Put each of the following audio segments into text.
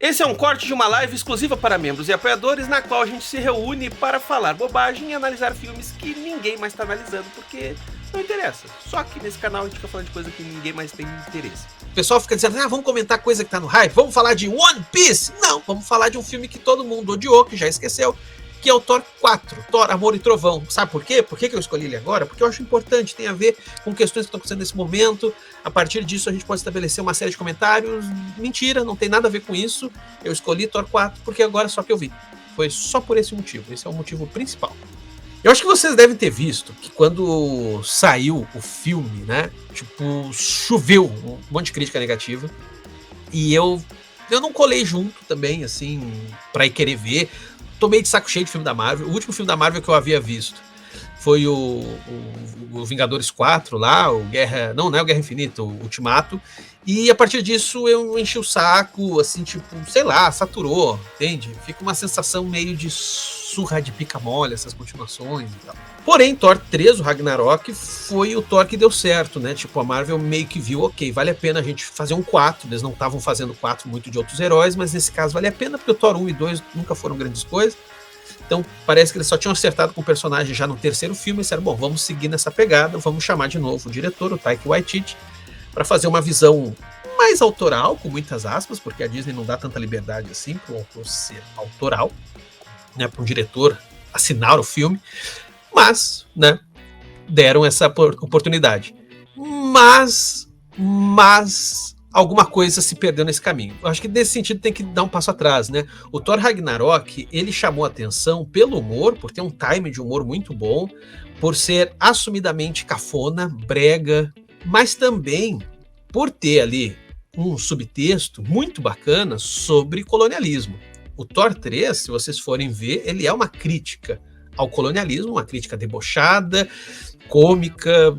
Esse é um corte de uma live exclusiva para membros e apoiadores, na qual a gente se reúne para falar bobagem e analisar filmes que ninguém mais está analisando, porque não interessa. Só que nesse canal a gente fica falando de coisa que ninguém mais tem interesse. O pessoal fica dizendo, vamos comentar coisa que tá no hype, vamos falar de One Piece. Não, vamos falar de um filme que todo mundo odiou, que já esqueceu, que é o Thor 4, Thor, Amor e Trovão. Sabe por quê? Por que eu escolhi ele agora? Porque eu acho importante, tem a ver com questões que estão acontecendo nesse momento. A partir disso a gente pode estabelecer uma série de comentários. Mentira, não tem nada a ver com isso. Eu escolhi Thor 4 porque agora só que eu vi. Foi só por esse motivo, esse é o motivo principal. Eu acho que vocês devem ter visto que quando saiu o filme, né, tipo, choveu um monte de crítica negativa. E eu não colei junto também, assim, pra ir querer ver. Tô meio de saco cheio de filme da Marvel. O último filme da Marvel que eu havia visto foi o Vingadores 4 lá, o Guerra... Não é o Guerra Infinita, o Ultimato. E a partir disso eu enchi o saco, assim, tipo, sei lá, saturou, entende? Fica uma sensação meio de surra de pica-mole, essas continuações e tal. Porém, Thor 3, o Ragnarok, foi o Thor que deu certo, né? Tipo, a Marvel meio que viu, ok, vale a pena a gente fazer um 4. Eles não estavam fazendo 4 muito de outros heróis, mas nesse caso vale a pena, porque o Thor 1 e 2 nunca foram grandes coisas. Então, parece que eles só tinham acertado com o personagem já no terceiro filme e disseram, bom, vamos seguir nessa pegada, vamos chamar de novo o diretor, o Taika Waititi, para fazer uma visão mais autoral, com muitas aspas, porque a Disney não dá tanta liberdade assim para o autor ser autoral, né, para um diretor assinar o filme, mas, né, deram essa oportunidade. Mas alguma coisa se perdeu nesse caminho. Eu acho que nesse sentido tem que dar um passo atrás, né? O Thor Ragnarok, ele chamou atenção pelo humor, por ter um time de humor muito bom, por ser assumidamente cafona, brega, mas também por ter ali um subtexto muito bacana sobre colonialismo. O Thor 3, se vocês forem ver, ele é uma crítica ao colonialismo, uma crítica debochada, cômica,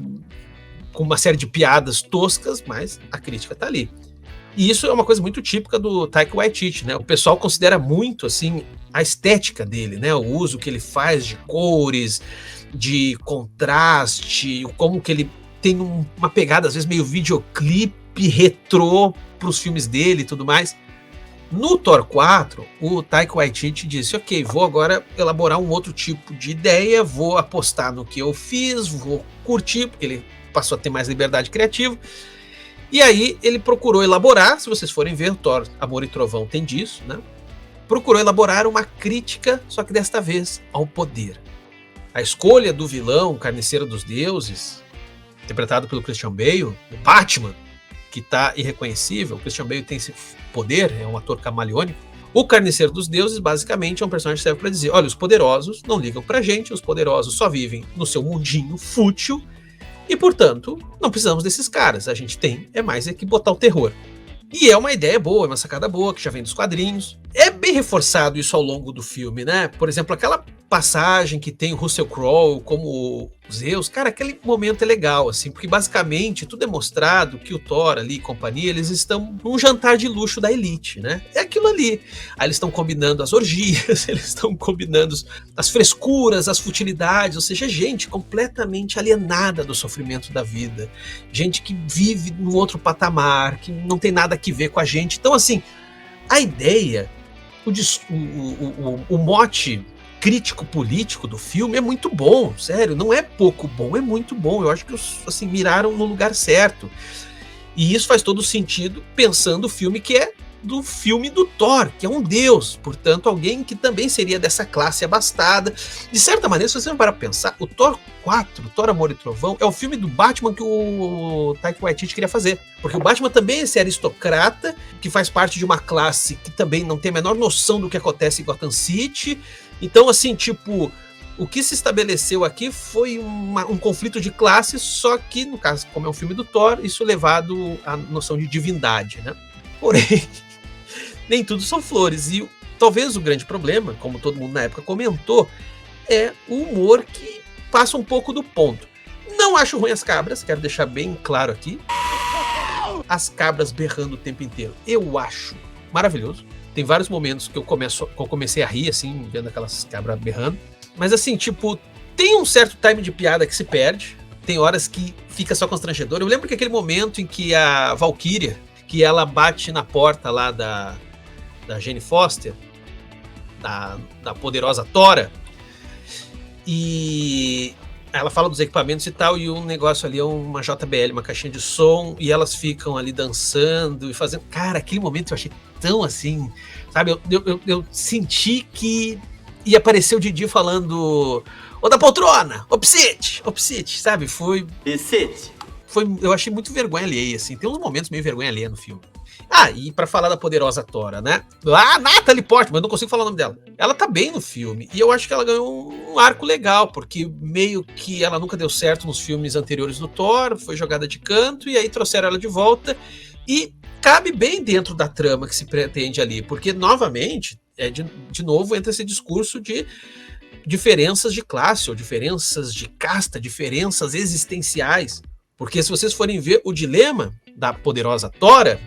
com uma série de piadas toscas, mas a crítica tá ali. E isso é uma coisa muito típica do Taika Waititi, né? O pessoal considera muito, assim, a estética dele, né? O uso que ele faz de cores, de contraste, como que ele tem uma pegada, às vezes, meio videoclipe, retrô pros filmes dele e tudo mais. No Thor 4, o Taika Waititi disse, ok, vou agora elaborar um outro tipo de ideia, vou apostar no que eu fiz, vou curtir, porque ele passou a ter mais liberdade criativa. E aí ele procurou elaborar, se vocês forem ver, Thor, Amor e Trovão tem disso, né? Procurou elaborar uma crítica, só que desta vez ao poder. A escolha do vilão, Carniceiro dos Deuses, interpretado pelo Christian Bale, o Batman, que tá irreconhecível. O Christian Bale tem esse poder, é um ator camaleônico. O Carniceiro dos Deuses, basicamente, é um personagem que serve para dizer, olha, os poderosos não ligam pra gente, os poderosos só vivem no seu mundinho fútil, e, portanto, não precisamos desses caras. A gente tem mais é que botar o terror. E é uma ideia boa, é uma sacada boa, que já vem dos quadrinhos. É bem reforçado isso ao longo do filme, né? Por exemplo, aquela passagem que tem o Russell Crowe como Zeus, cara, aquele momento é legal, assim, porque basicamente tudo é mostrado que o Thor ali e companhia, eles estão num jantar de luxo da elite, né? É aquilo ali. Aí eles estão combinando as orgias, eles estão combinando as frescuras, as futilidades, ou seja, gente completamente alienada do sofrimento da vida. Gente que vive num outro patamar, que não tem nada a ver com a gente. Então, assim, a ideia, o mote crítico político do filme é muito bom, sério, não é pouco bom, é muito bom. Eu acho que assim, miraram no lugar certo. E isso faz todo sentido pensando o filme que é do filme do Thor, que é um deus, portanto alguém que também seria dessa classe abastada. De certa maneira, se você não parar pra pensar, o Thor 4, o Thor Amor e Trovão, é o filme do Batman que o Taika Waititi queria fazer, porque o Batman também é esse aristocrata, que faz parte de uma classe que também não tem a menor noção do que acontece em Gotham City. Então, assim, tipo, o que se estabeleceu aqui foi um conflito de classes, só que, no caso, como é um filme do Thor, isso levado à noção de divindade, né? Porém, nem tudo são flores. E talvez o grande problema, como todo mundo na época comentou, é o humor que passa um pouco do ponto. Não acho ruim as cabras, quero deixar bem claro aqui. As cabras berrando o tempo inteiro, eu acho maravilhoso. Tem vários momentos que eu comecei a rir, assim, vendo aquelas cabras berrando. Mas assim, tipo, tem um certo time de piada que se perde. Tem horas que fica só constrangedor. Eu lembro que aquele momento em que a Valkyria, que ela bate na porta lá da Jane Foster, da poderosa Tora, e ela fala dos equipamentos e tal, e um negócio ali é uma JBL, uma caixinha de som, e elas ficam ali dançando e fazendo... Cara, aquele momento eu achei tão assim, sabe? Eu senti que ia aparecer o Didi falando: ô da poltrona, ô Psite, sabe? Foi, eu achei muito vergonha alheia, assim. Tem uns momentos meio vergonha alheia no filme. E pra falar da poderosa Tora, né? Natalie Portman, mas não consigo falar o nome dela. Ela tá bem no filme, e eu acho que ela ganhou um arco legal, porque meio que ela nunca deu certo nos filmes anteriores do Thor, foi jogada de canto, e aí trouxeram ela de volta, e cabe bem dentro da trama que se pretende ali, porque, novamente, de novo entra esse discurso de diferenças de classe, ou diferenças de casta, diferenças existenciais. Porque se vocês forem ver, o dilema da poderosa Tora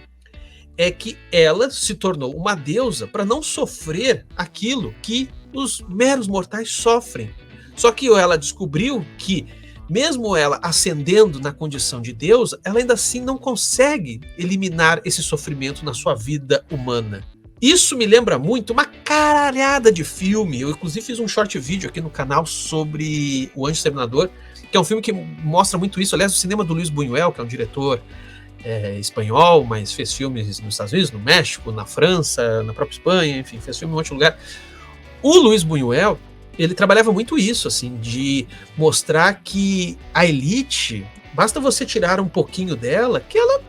é que ela se tornou uma deusa para não sofrer aquilo que os meros mortais sofrem. Só que ela descobriu que, mesmo ela ascendendo na condição de deusa, ela ainda assim não consegue eliminar esse sofrimento na sua vida humana. Isso me lembra muito uma caralhada de filme. Eu, inclusive, fiz um short vídeo aqui no canal sobre O Anjo Exterminador, que é um filme que mostra muito isso. Aliás, o cinema do Luis Buñuel, que é um diretor espanhol, mas fez filmes nos Estados Unidos, no México, na França, na própria Espanha, enfim, fez filme em um monte de lugar. O Luis Buñuel, ele trabalhava muito isso, assim, de mostrar que a elite, basta você tirar um pouquinho dela, que ela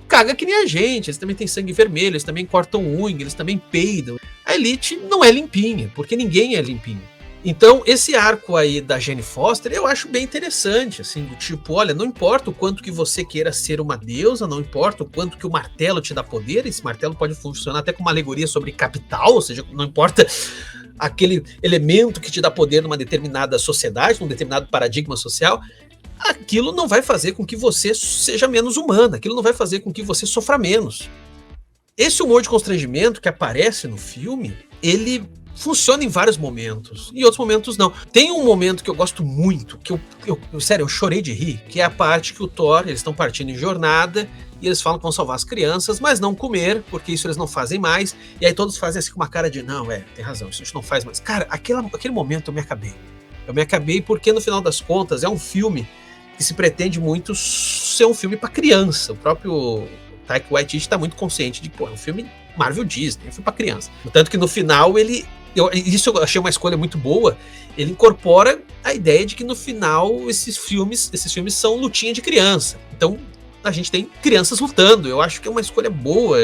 caga que nem a gente, eles também têm sangue vermelho, eles também cortam unha, eles também peidam. A elite não é limpinha, porque ninguém é limpinho. Então, esse arco aí da Jane Foster, eu acho bem interessante, assim, do tipo, olha, não importa o quanto que você queira ser uma deusa, não importa o quanto que o martelo te dá poder, esse martelo pode funcionar até como uma alegoria sobre capital, ou seja, não importa aquele elemento que te dá poder numa determinada sociedade, num determinado paradigma social, aquilo não vai fazer com que você seja menos humana, aquilo não vai fazer com que você sofra menos. Esse humor de constrangimento que aparece no filme, ele funciona em vários momentos, e outros momentos não. Tem um momento que eu gosto muito, que sério, eu chorei de rir, que é a parte que o Thor, eles estão partindo em jornada, e eles falam que vão salvar as crianças, mas não comer, porque isso eles não fazem mais, e aí todos fazem assim com uma cara de, não, tem razão, isso a gente não faz mais. Cara, aquele momento eu me acabei. Eu me acabei porque, no final das contas, é um filme que se pretende muito ser um filme para criança. O próprio Taika Waititi está muito consciente de, é um filme Marvel Disney, é um filme para criança. Tanto que no final isso eu achei uma escolha muito boa, ele incorpora a ideia de que no final esses filmes são lutinha de criança. Então a gente tem crianças lutando. Eu acho que é uma escolha boa,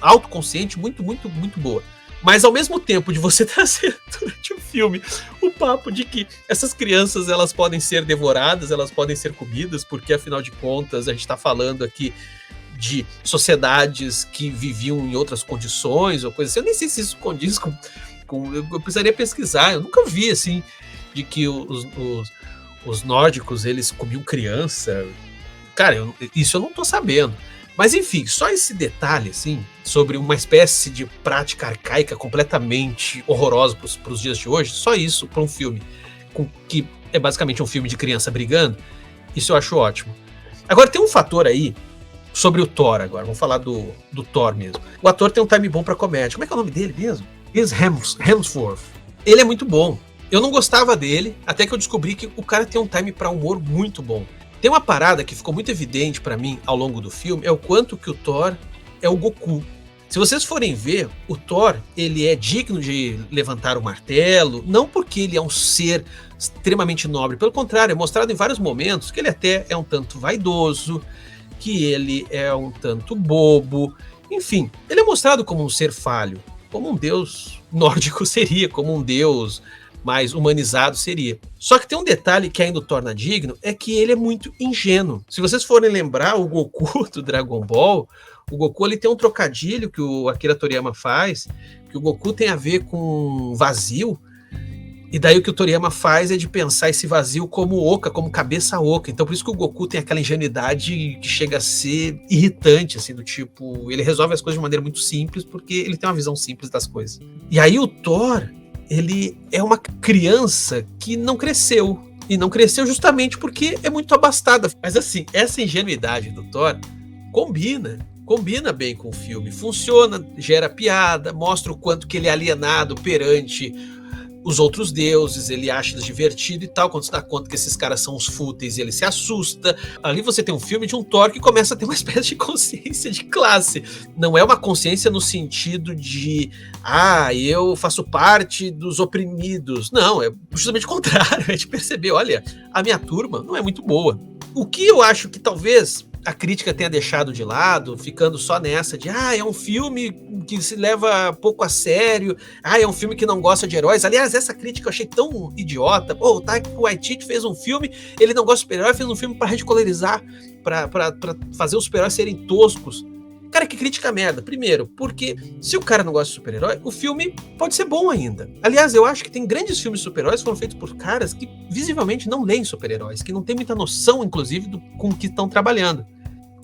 autoconsciente, muito, muito, muito boa. Mas ao mesmo tempo de você trazer durante o filme o papo de que essas crianças elas podem ser devoradas, elas podem ser comidas, porque afinal de contas a gente está falando aqui de sociedades que viviam em outras condições ou coisa assim. Eu nem sei se isso condiz com eu precisaria pesquisar. Eu nunca vi assim de que os nórdicos eles comiam criança. Cara, isso eu não tô sabendo. Mas enfim, só esse detalhe assim sobre uma espécie de prática arcaica completamente horrorosa para os dias de hoje, só isso para um filme que é basicamente um filme de criança brigando, isso eu acho ótimo. Agora tem um fator aí sobre o Thor agora, vamos falar do Thor mesmo. O ator tem um time bom para comédia. Como é que é o nome dele mesmo? Chris Hemsworth. Ele é muito bom. Eu não gostava dele, até que eu descobri que o cara tem um time para humor muito bom. Tem uma parada que ficou muito evidente para mim ao longo do filme, é o quanto que o Thor é o Goku. Se vocês forem ver, o Thor, ele é digno de levantar o martelo, não porque ele é um ser extremamente nobre, pelo contrário, é mostrado em vários momentos que ele até é um tanto vaidoso, que ele é um tanto bobo, enfim, ele é mostrado como um ser falho, como um deus nórdico seria, como um deus mais humanizado seria. Só que tem um detalhe que ainda o torna digno, é que ele é muito ingênuo. Se vocês forem lembrar o Goku do Dragon Ball, o Goku ele tem um trocadilho que o Akira Toriyama faz, que o Goku tem a ver com vazio, e daí o que o Toriyama faz é de pensar esse vazio como oca, como cabeça oca. Então por isso que o Goku tem aquela ingenuidade que chega a ser irritante, assim, do tipo, ele resolve as coisas de maneira muito simples, porque ele tem uma visão simples das coisas. E aí o Thor, ele é uma criança que não cresceu. E não cresceu justamente porque é muito abastada. Mas assim, essa ingenuidade do Thor combina combina bem com o filme, funciona, gera piada, mostra o quanto que ele é alienado perante os outros deuses, ele acha divertido e tal, quando se dá conta que esses caras são os fúteis, ele se assusta. Ali você tem um filme de um Thor que começa a ter uma espécie de consciência de classe. Não é uma consciência no sentido de eu faço parte dos oprimidos. Não, é justamente o contrário, é de perceber, olha, a minha turma não é muito boa. O que eu acho que talvez a crítica tenha deixado de lado, ficando só nessa de é um filme que se leva pouco a sério, é um filme que não gosta de heróis. Aliás, essa crítica eu achei tão idiota. O Taika Waititi fez um filme, ele não gosta de super-herói, fez um filme para ridicularizar, para fazer os super-heróis serem toscos. Cara, que crítica merda. Primeiro, porque se o cara não gosta de super-herói, o filme pode ser bom ainda. Aliás, eu acho que tem grandes filmes de super-heróis que foram feitos por caras que visivelmente não leem super-heróis, que não têm muita noção, inclusive, com o que estão trabalhando.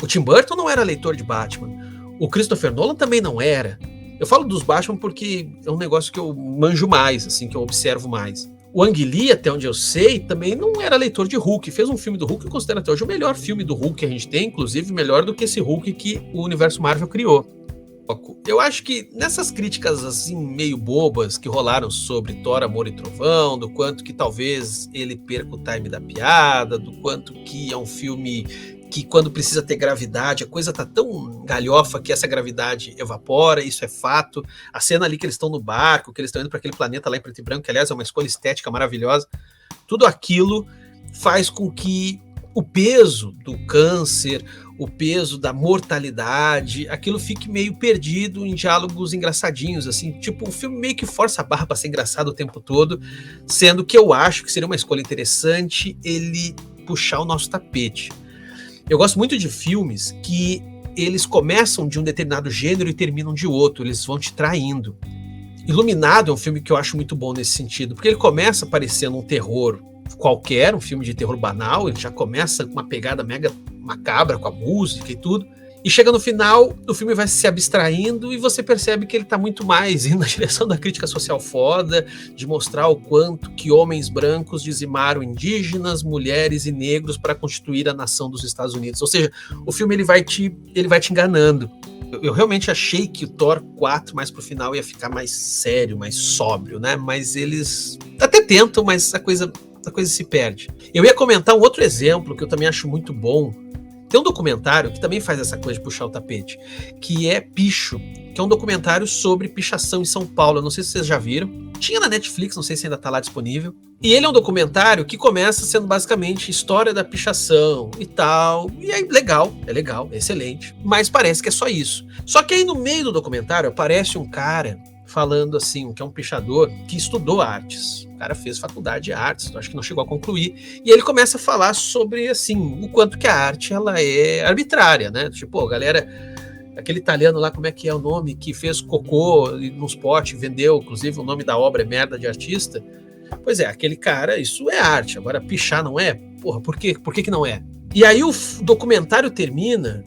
O Tim Burton não era leitor de Batman. O Christopher Nolan também não era. Eu falo dos Batman porque é um negócio que eu manjo mais, assim, que eu observo mais. O Ang Lee, até onde eu sei, também não era leitor de Hulk. Fez um filme do Hulk que eu considero até hoje o melhor filme do Hulk que a gente tem, inclusive melhor do que esse Hulk que o universo Marvel criou. Eu acho que nessas críticas assim meio bobas que rolaram sobre Thor, Amor e Trovão, do quanto que talvez ele perca o time da piada, do quanto que é um filme que quando precisa ter gravidade, a coisa tá tão galhofa que essa gravidade evapora, isso é fato. A cena ali que eles estão no barco, que eles estão indo para aquele planeta lá em preto e branco, que aliás é uma escolha estética maravilhosa, tudo aquilo faz com que o peso do câncer, o peso da mortalidade, aquilo fique meio perdido em diálogos engraçadinhos, assim, tipo, o filme meio que força a barra para ser engraçado o tempo todo, sendo que eu acho que seria uma escolha interessante ele puxar o nosso tapete. Eu gosto muito de filmes que eles começam de um determinado gênero e terminam de outro, eles vão te traindo. Iluminado é um filme que eu acho muito bom nesse sentido, porque ele começa parecendo um terror qualquer, um filme de terror banal, ele já começa com uma pegada mega macabra com a música e tudo, e chega no final, o filme vai se abstraindo e você percebe que ele tá muito mais indo na direção da crítica social foda, de mostrar o quanto que homens brancos dizimaram indígenas, mulheres e negros para constituir a nação dos Estados Unidos. Ou seja, o filme ele vai te enganando. Eu realmente achei que o Thor 4 mais pro final ia ficar mais sério, mais sóbrio, né? Mas eles até tentam, mas a coisa se perde. Eu ia comentar um outro exemplo que eu também acho muito bom. Tem um documentário que também faz essa coisa de puxar o tapete, que é Picho, que é um documentário sobre pichação em São Paulo. Eu não sei se vocês já viram. Tinha na Netflix, não sei se ainda tá lá disponível. E ele é um documentário que começa sendo basicamente história da pichação e tal. E é legal, é excelente. Mas parece que é só isso. Só que aí no meio do documentário aparece um cara falando assim, que é um pichador que estudou artes. O cara fez faculdade de artes, acho que não chegou a concluir. E ele começa a falar sobre, assim, o quanto que a arte, ela é arbitrária, né? Tipo, galera, aquele italiano lá, como é que é o nome, que fez cocô nos potes, vendeu, inclusive o nome da obra é Merda de Artista. Pois é, aquele cara, isso é arte. Agora, pichar não é? Porra, por que não é? E aí o documentário termina,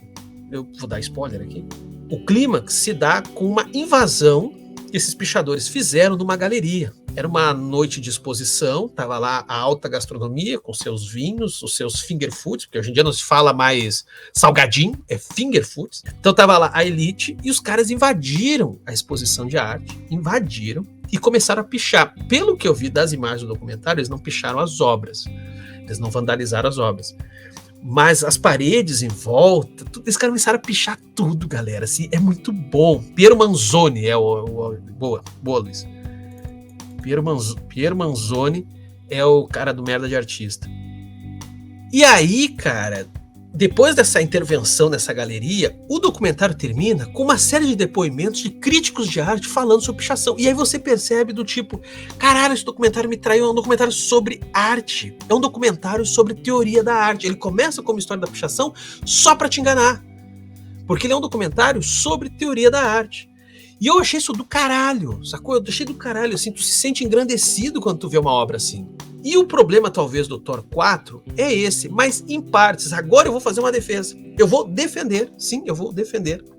eu vou dar spoiler aqui, o clímax se dá com uma invasão que esses pichadores fizeram numa galeria. Era uma noite de exposição, tava lá a alta gastronomia com seus vinhos, os seus finger foods, porque hoje em dia não se fala mais salgadinho, é finger foods. Então tava lá a elite e os caras invadiram a exposição de arte, invadiram e começaram a pichar. Pelo que eu vi das imagens do documentário, eles não picharam as obras, eles não vandalizaram as obras. Mas as paredes em volta, eles começaram a pichar tudo, galera. Assim, é muito bom. Piero Manzoni é boa, Luiz. Piero Manzoni é o cara do Merda de Artista. E aí, cara, depois dessa intervenção nessa galeria, o documentário termina com uma série de depoimentos de críticos de arte falando sobre pichação. E aí você percebe do tipo, caralho, esse documentário me traiu, é um documentário sobre arte. É um documentário sobre teoria da arte. Ele começa como história da pichação só pra te enganar. Porque ele é um documentário sobre teoria da arte. E eu achei isso do caralho, sacou? Eu achei do caralho, assim, tu se sente engrandecido quando tu vê uma obra assim. E o problema, talvez, do Thor 4 é esse, mas em partes. Agora eu vou fazer uma defesa. Eu vou defender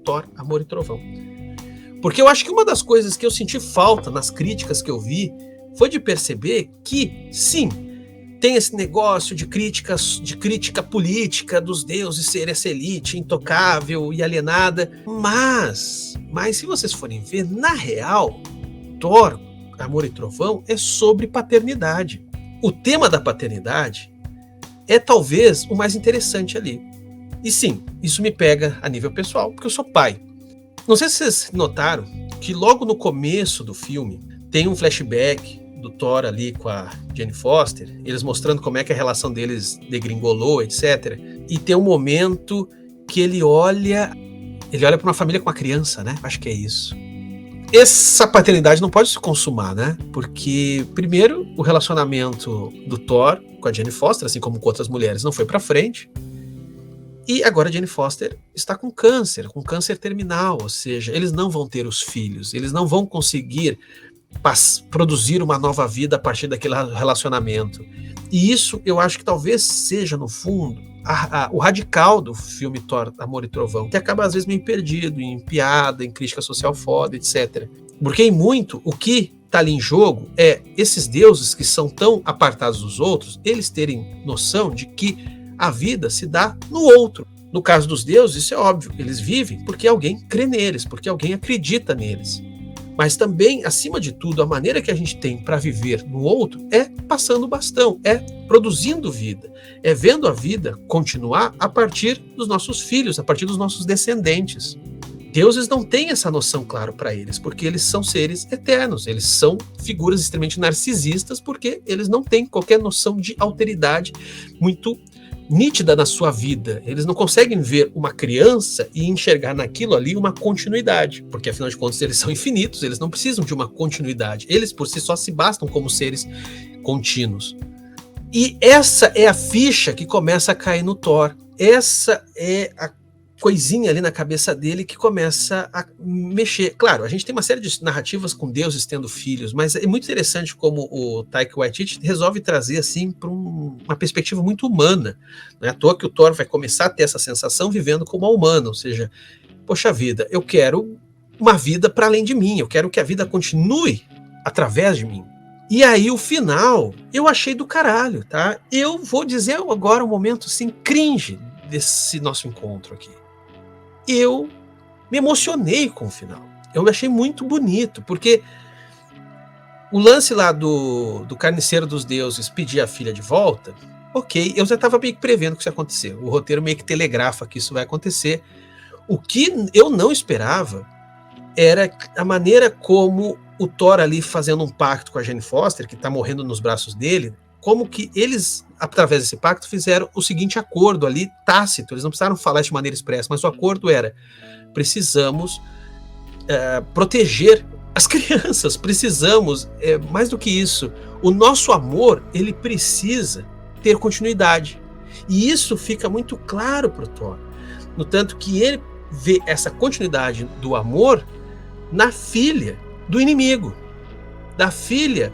Thor, Amor e Trovão. Porque eu acho que uma das coisas que eu senti falta nas críticas que eu vi foi de perceber que, sim, tem esse negócio de crítica política dos deuses ser essa elite intocável e alienada, mas se vocês forem ver, na real, Thor, Amor e Trovão é sobre paternidade. O tema da paternidade é talvez o mais interessante ali. E sim, isso me pega a nível pessoal, porque eu sou pai. Não sei se vocês notaram que logo no começo do filme tem um flashback do Thor ali com a Jane Foster, eles mostrando como é que a relação deles degringolou, etc. E tem um momento que ele olha para uma família com uma criança, né? Acho que é isso. Essa paternidade não pode se consumar, né? Porque, primeiro, o relacionamento do Thor com a Jane Foster, assim como com outras mulheres, não foi pra frente. E agora a Jane Foster está com câncer terminal, ou seja, eles não vão ter os filhos, eles não vão conseguir produzir uma nova vida a partir daquele relacionamento. E isso eu acho que talvez seja, no fundo, o radical do filme Thor, Amor e Trovão, que acaba às vezes meio perdido em piada, em crítica social foda, etc. Porque em muito, o que está ali em jogo é esses deuses que são tão apartados dos outros, eles terem noção de que a vida se dá no outro. No caso dos deuses, isso é óbvio, eles vivem porque alguém crê neles, porque alguém acredita neles. Mas também, acima de tudo, a maneira que a gente tem para viver no outro é passando o bastão, é produzindo vida, é vendo a vida continuar a partir dos nossos filhos, a partir dos nossos descendentes. Deuses não têm essa noção clara para eles, porque eles são seres eternos, eles são figuras extremamente narcisistas, porque eles não têm qualquer noção de alteridade muito nítida na sua vida. Eles não conseguem ver uma criança e enxergar naquilo ali uma continuidade, porque afinal de contas eles são infinitos, eles não precisam de uma continuidade, eles por si só se bastam como seres contínuos. E essa é a ficha que começa a cair no Thor, essa é a coisinha ali na cabeça dele que começa a mexer. Claro, a gente tem uma série de narrativas com deuses tendo filhos, mas é muito interessante como o Taika Waititi resolve trazer assim para uma perspectiva muito humana. Não é à toa que o Thor vai começar a ter essa sensação vivendo como uma humana, ou seja, poxa vida, eu quero uma vida para além de mim, eu quero que a vida continue através de mim. E aí o final eu achei do caralho, tá? Eu vou dizer agora um momento assim cringe desse nosso encontro aqui. Eu me emocionei com o final. Eu achei muito bonito, porque o lance lá do carniceiro dos deuses pedir a filha de volta, ok, eu já estava meio que prevendo que isso ia acontecer. O roteiro meio que telegrafa que isso vai acontecer. O que eu não esperava era a maneira como o Thor ali fazendo um pacto com a Jane Foster, que está morrendo nos braços dele, como que eles, através desse pacto, fizeram o seguinte acordo ali, tácito, eles não precisaram falar de maneira expressa, mas o acordo era, precisamos proteger as crianças, precisamos, mais do que isso, o nosso amor, ele precisa ter continuidade, e isso fica muito claro para o Thor, no tanto que ele vê essa continuidade do amor na filha do inimigo, na filha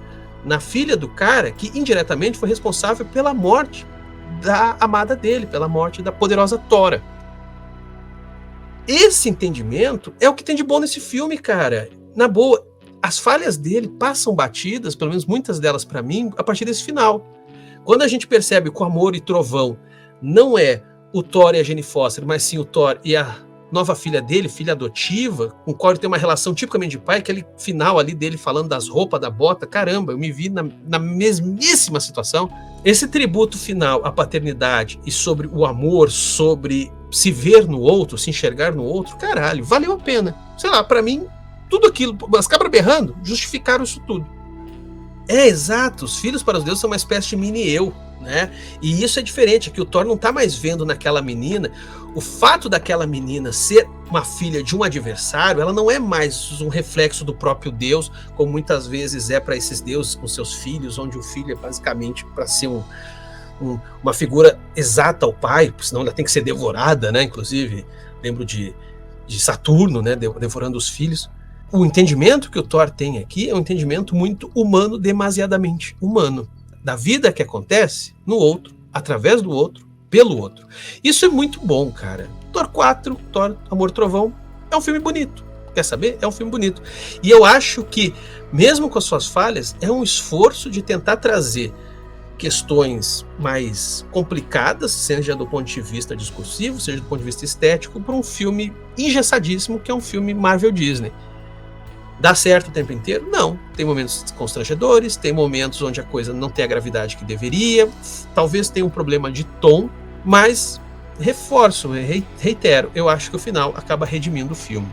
do cara que indiretamente foi responsável pela morte da amada dele, pela morte da poderosa Tora. Esse entendimento é o que tem de bom nesse filme, cara. Na boa, as falhas dele passam batidas, pelo menos muitas delas para mim, a partir desse final. Quando a gente percebe que o Amor e Trovão não é o Thor e a Jane Foster, mas sim o Thor e a nova filha dele, filha adotiva, com o qual ele tem uma relação tipicamente de pai, aquele final ali dele falando das roupas, da bota, caramba, eu me vi na mesmíssima situação. Esse tributo final à paternidade e sobre o amor, sobre se ver no outro, se enxergar no outro, caralho, valeu a pena. Sei lá, pra mim, tudo aquilo, as cabras berrando, justificaram isso tudo. É, exato, os filhos para os deuses são uma espécie de mini-eu, né? E isso é diferente, é que o Thor não tá mais vendo naquela menina, o fato daquela menina ser uma filha de um adversário, ela não é mais um reflexo do próprio Deus, como muitas vezes é para esses deuses com seus filhos, onde o filho é basicamente para ser uma figura exata ao pai, senão ela tem que ser devorada, né? Inclusive, lembro de Saturno, né? Devorando os filhos. O entendimento que o Thor tem aqui é um entendimento muito humano, demasiadamente humano, da vida que acontece no outro, através do outro, pelo outro. Isso é muito bom, cara. Thor 4, Thor, Amor e Trovão, é um filme bonito. Quer saber? É um filme bonito. E eu acho que, mesmo com as suas falhas, é um esforço de tentar trazer questões mais complicadas, seja do ponto de vista discursivo, seja do ponto de vista estético, para um filme engessadíssimo que é um filme Marvel Disney. Dá certo o tempo inteiro? Não. Tem momentos constrangedores, tem momentos onde a coisa não tem a gravidade que deveria, talvez tenha um problema de tom, mas reforço, reitero, eu acho que o final acaba redimindo o filme.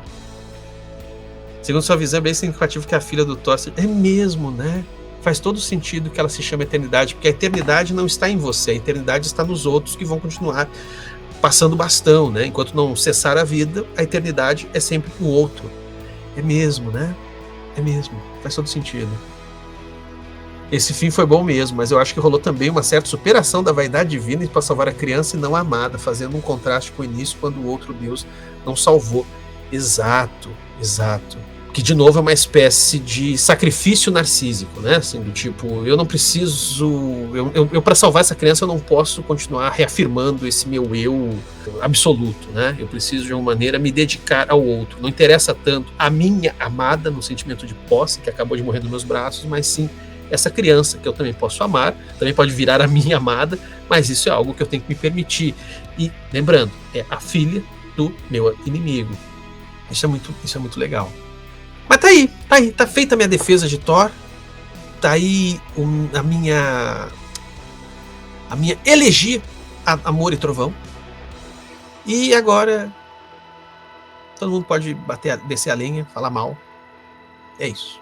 Segundo sua visão, é bem significativo que a filha do Thor... É mesmo, né? Faz todo sentido que ela se chame Eternidade, porque a eternidade não está em você, a eternidade está nos outros que vão continuar passando bastão, né? Enquanto não cessar a vida, a eternidade é sempre o outro. É mesmo, né? É mesmo. Faz todo sentido. Esse fim foi bom mesmo, mas eu acho que rolou também uma certa superação da vaidade divina para salvar a criança e não a amada, fazendo um contraste com o início quando o outro Deus não salvou. Exato, exato. Que de novo é uma espécie de sacrifício narcísico, né? Assim, do tipo, eu não preciso... Eu para salvar essa criança eu não posso continuar reafirmando esse meu eu absoluto, né? Eu preciso de uma maneira me dedicar ao outro. Não interessa tanto a minha amada no sentimento de posse, que acabou de morrer nos meus braços, mas sim essa criança que eu também posso amar, também pode virar a minha amada, mas isso é algo que eu tenho que me permitir. E lembrando, é a filha do meu inimigo. Isso é muito legal. Mas tá feita a minha defesa de Thor, tá aí a minha elegia a Amor e Trovão, e agora todo mundo pode descer a lenha, falar mal, é isso.